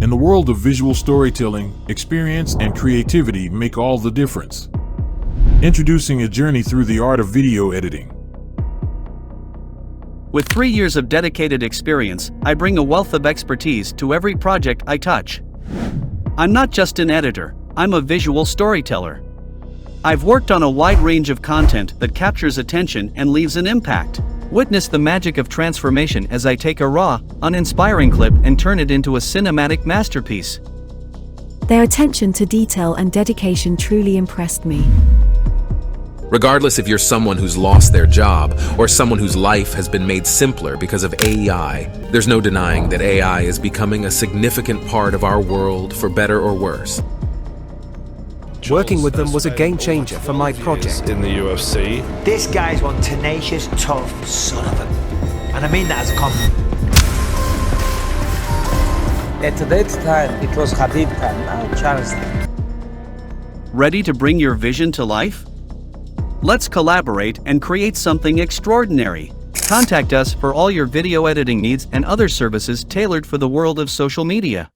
In the world of visual storytelling, experience and creativity make all the difference. Introducing a journey through the art of video editing. With 3 years of dedicated experience, I bring a wealth of expertise to every project I touch. I'm not just an editor, I'm a visual storyteller. I've worked on a wide range of content that captures attention and leaves an impact. Witness the magic of transformation as I take a raw, uninspiring clip and turn it into a cinematic masterpiece. Their attention to detail and dedication truly impressed me. Regardless if you're someone who's lost their job or someone whose life has been made simpler because of AI, there's no denying that AI is becoming a significant part of our world for better or worse. Working with them was a game changer for my project. In the UFC. This guy's one tenacious, tough son of a... And I mean that as a compliment. At that time, it was Habib time, now Charles. Ready to bring your vision to life? Let's collaborate and create something extraordinary. Contact us for all your video editing needs and other services tailored for the world of social media.